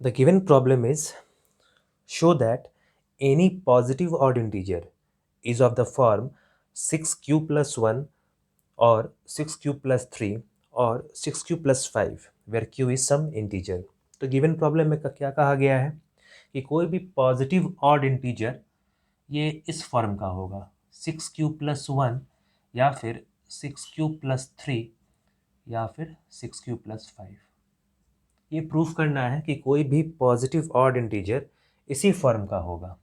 The given problem is show that any positive odd integer is of the form 6q plus 1 or 6q plus 3 और 6q plus 5 where q is some integer। तो given problem में क्या कहा गया है कि कोई भी पॉजिटिव ऑड इंटीजर ये इस फॉर्म का होगा 6q प्लस 1 या फिर 6q प्लस 3 या फिर 6q प्लस 5। ये प्रूफ करना है कि कोई भी पॉजिटिव ऑड इंटीजर इसी फॉर्म का होगा।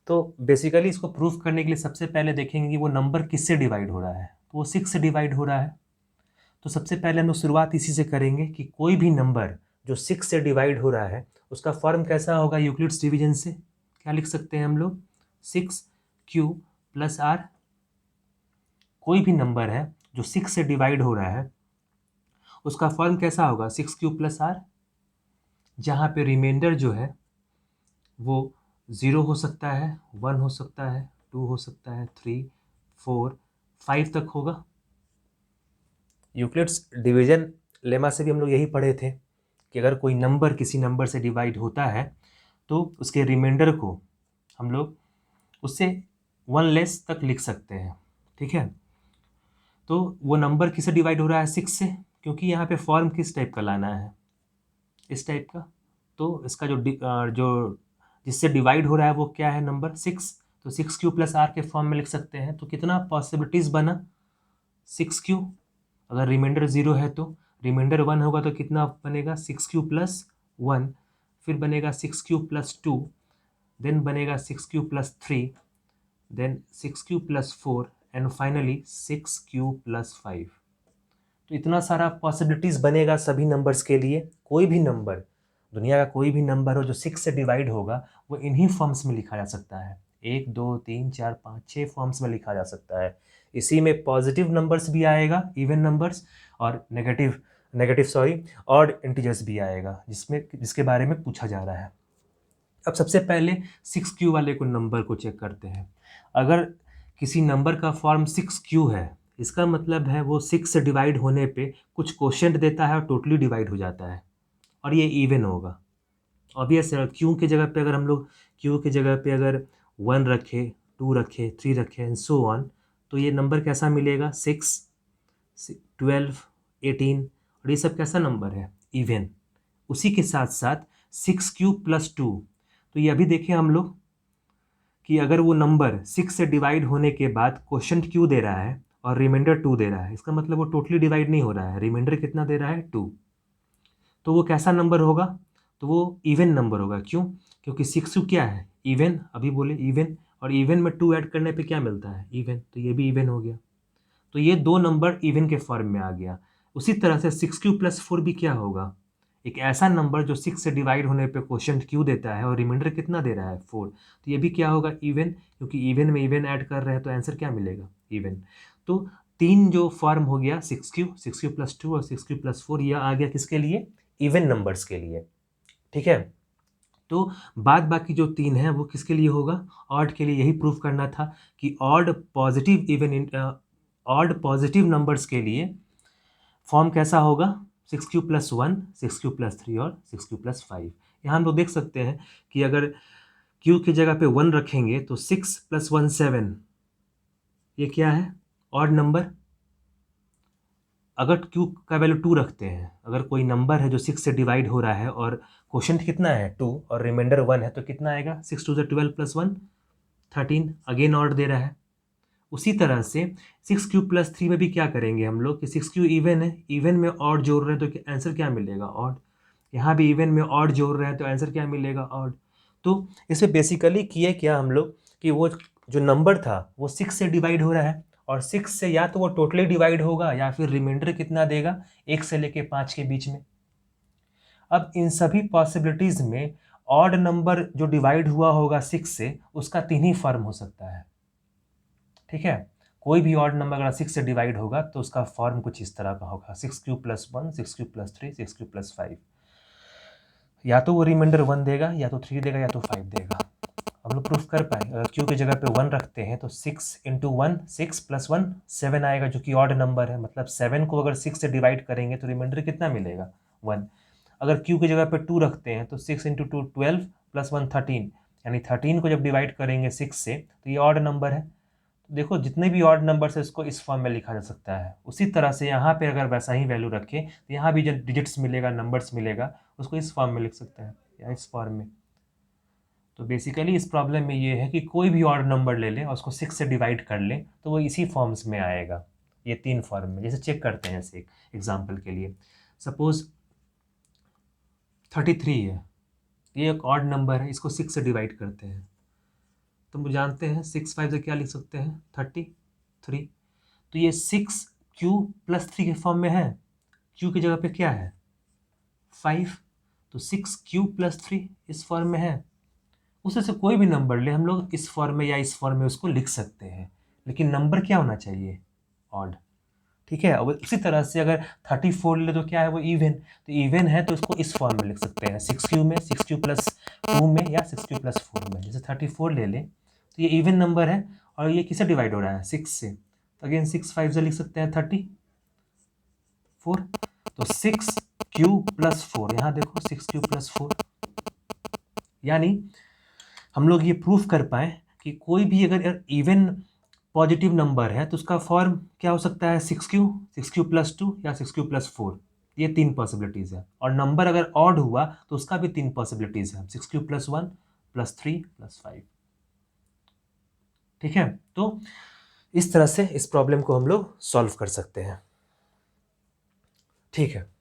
तो बेसिकली इसको प्रूफ करने के लिए सबसे पहले देखेंगे कि वो नंबर किससे डिवाइड हो रहा है। तो वो 6 से डिवाइड हो रहा है। तो सबसे पहले हम लोग शुरुआत इसी से करेंगे कि कोई भी नंबर जो 6 से डिवाइड हो रहा है उसका फॉर्म कैसा होगा यूक्लिड्स डिवीजन से। क्या लिख सकते हैं हम लोग 6q प्लस आर। कोई भी नंबर है जो 6 से डिवाइड हो रहा है उसका फॉर्म कैसा होगा 6q प्लस आर, जहाँ पे रिमाइंडर जो है वो 0 हो सकता है, 1 हो सकता है, 2 हो सकता है, 3, 4, 5 तक होगा। यूक्लिड्स डिवीजन लेमा से भी हम लोग यही पढ़े थे कि अगर कोई नंबर किसी नंबर से डिवाइड होता है तो उसके रिमाइंडर को हम लोग उससे 1 लेस तक लिख सकते हैं। ठीक है, तो वो नंबर किससे डिवाइड हो रहा है 6 से, क्योंकि यहाँ पे फॉर्म किस टाइप का लाना है, इस टाइप का। तो इसका जो जिससे डिवाइड हो रहा है वो क्या है नंबर 6। तो 6q प्लस आर के फॉर्म में लिख सकते हैं। तो कितना पॉसिबिलिटीज़ बना 6q, अगर रिमाइंडर 0 है तो रिमाइंडर 1 होगा तो कितना बनेगा 6q प्लस 1, फिर बनेगा 6q प्लस 2, देन बनेगा 6q plus 3, then 6q plus 4 and finally 6q plus 5। तो इतना सारा पॉसिबिलिटीज़ बनेगा सभी नंबर्स के लिए। कोई भी नंबर, दुनिया का कोई भी नंबर हो जो 6 से डिवाइड होगा वो इन्हीं फॉर्म्स में लिखा जा सकता है। 1, 2, 3, 4, 5, 6 फॉर्म्स में लिखा जा सकता है। इसी में पॉजिटिव नंबर्स भी आएगा, इवन नंबर्स, और ऑड इंटीजर्स भी आएगा, जिसके बारे में पूछा जा रहा है। अब सबसे पहले 6q वाले को नंबर को चेक करते हैं। अगर किसी नंबर का फॉर्म 6q है, इसका मतलब है वो 6 से डिवाइड होने पे कुछ कोशेंट देता है और टोटली डिवाइड हो जाता है, और ये इवन होगा। ऑब्वियस है, क्यू की जगह पे अगर हम लोग क्यू की जगह पे अगर 1 रखे, 2 रखे, 3 रखे एंड सो ऑन, तो ये नंबर कैसा मिलेगा 6, 12, 18, और ये सब कैसा नंबर है इवन। उसी के साथ साथ 6q प्लस 2, तो ये अभी देखें हम लोग कि अगर वो नंबर 6 से डिवाइड होने के बाद क्वोशंट q दे रहा है और रिमाइंडर 2 दे रहा है, इसका मतलब वो टोटली डिवाइड नहीं हो रहा है। रिमाइंडर कितना दे रहा है 2, तो वो कैसा नंबर होगा, तो वो इवन नंबर होगा। क्यों? क्योंकि 6q क्या है इवन, अभी बोले इवन, और इवन में 2 ऐड करने पे क्या मिलता है इवन, तो ये भी इवन हो गया। तो ये दो नंबर इवन के फॉर्म में आ गया। उसी तरह से 6q प्लस 4 भी क्या होगा, एक ऐसा नंबर जो 6 से डिवाइड होने पे क्वोशंट q देता है और रिमाइंडर कितना दे रहा है 4, तो ये भी क्या होगा इवन, क्योंकि इवन में इवन ऐड कर रहे हैं तो आंसर क्या मिलेगा इवन। तो 3 जो फॉर्म हो गया 6q प्लस 2 और 6q प्लस 4, यह आ गया किसके लिए इवन नंबर्स के लिए। ठीक है, तो बाद बाकी जो 3 है वो किसके लिए होगा ऑड के लिए। यही प्रूफ करना था कि ऑड पॉजिटिव नंबर्स के लिए फॉर्म कैसा होगा 6q प्लस 1, 6q प्लस 3 और 6q प्लस 5। यहाँ हम लोग देख सकते हैं कि अगर q की जगह पे 1 रखेंगे तो 6 प्लस 1 7, ये क्या है ऑड नंबर। अगर q का वैल्यू 2 रखते हैं, अगर कोई नंबर है जो 6 से डिवाइड हो रहा है और क्वोशंट कितना है 2 और रिमाइंडर 1 है, तो कितना आएगा 6 2 12 प्लस 1 13, अगेन ऑड दे रहा है। उसी तरह से 6q प्लस 3 में भी क्या करेंगे हम लोग कि 6q इवन है, इवन में ऑड जोड़ रहे हैं तो आंसर क्या मिलेगा ऑड। यहाँ भी इवन में ऑड जोड़ रहे हैं तो आंसर क्या मिलेगा ऑड। तो इसमें बेसिकली किए क्या हम लोग कि वो जो नंबर था वो 6 से डिवाइड हो रहा है, और 6 से या तो वो टोटली डिवाइड होगा या फिर रिमाइंडर कितना देगा 1 से लेके 5 के बीच में। अब इन सभी पॉसिबिलिटीज में ऑड नंबर जो डिवाइड हुआ होगा 6 से, उसका 3 ही फॉर्म हो सकता है। ठीक है, कोई भी ऑड नंबर अगर 6 से डिवाइड होगा तो उसका फॉर्म कुछ इस तरह का होगा 6q plus 1, 6q plus 3, 6q plus 5। या तो वो रिमाइंडर 1 देगा, या तो 3 देगा, या तो 5 देगा। हम लोग प्रूफ कर पाए, अगर q की जगह पे 1 रखते हैं तो 6 इंटू 1, 6 प्लस 1 7 आएगा, जो कि ऑड नंबर है। मतलब 7 को अगर 6 से डिवाइड करेंगे तो रिमाइंडर कितना मिलेगा 1। अगर क्यू की जगह पे 2 रखते हैं तो 6 इंटू 2 12 प्लस 1 13, यानी 13 को जब डिवाइड करेंगे 6 से तो ये ऑड नंबर है। तो देखो जितने भी ऑड नंबर है इसको इस फॉर्म में लिखा जा सकता है। उसी तरह से यहाँ पे अगर वैसा ही वैल्यू रखें तो यहाँ भी जो डिजिट्स मिलेगा, नंबर्स मिलेगा, उसको इस फॉर्म में लिख सकते हैं या इस फॉर्म में। तो बेसिकली इस प्रॉब्लम में ये है कि कोई भी ऑड नंबर ले लें और उसको 6 से डिवाइड कर लें तो वो इसी फॉर्म्स में आएगा, ये 3 फॉर्म में। जैसे चेक करते हैं, जैसे एग्जाम्पल के लिए सपोज 33 है, ये एक ऑड नंबर है, इसको 6 से डिवाइड करते हैं तो हम जानते हैं 6 5 से क्या लिख सकते हैं 33। तो ये 6 क्यू प्लस 3 के फॉर्म में है, क्यू की जगह पे क्या है 5, तो 6 क्यू प्लस 3 इस फॉर्म में है। उसमें से कोई भी नंबर ले हम लोग इस फॉर्म में या इस फॉर्म में उसको लिख सकते हैं, लेकिन नंबर क्या होना चाहिए ऑड। ठीक है, अब उसी तरह से अगर 34 ले तो क्या है वो इवन, तो इवन है तो इसको इस फॉर्म में लिख सकते हैं 6 क्यू में, 6 क्यू प्लस 2 में या 6 क्यू प्लस 4 में। जैसे 34 ले लें तो ये इवन नंबर है और ये किससे डिवाइड हो रहा है 6 से, तो अगेन 6 5 से लिख सकते हैं 34। तो 6 क्यू प्लस 4, यहाँ देखो 6 क्यू प्लस 4, यानी हम लोग ये प्रूफ कर पाए कि कोई भी अगर इवन पॉजिटिव नंबर है तो उसका फॉर्म क्या हो सकता है 6 क्यू प्लस 2 या 6 क्यू प्लस 4, ये 3 पॉसिबिलिटीज़ है। और नंबर अगर ऑड हुआ तो उसका भी 3 पॉसिबिलिटीज़ है 6 क्यू प्लस 1 प्लस 3 प्लस 5। ठीक है, तो इस तरह से इस प्रॉब्लम को हम लोग सॉल्व कर सकते हैं। ठीक है।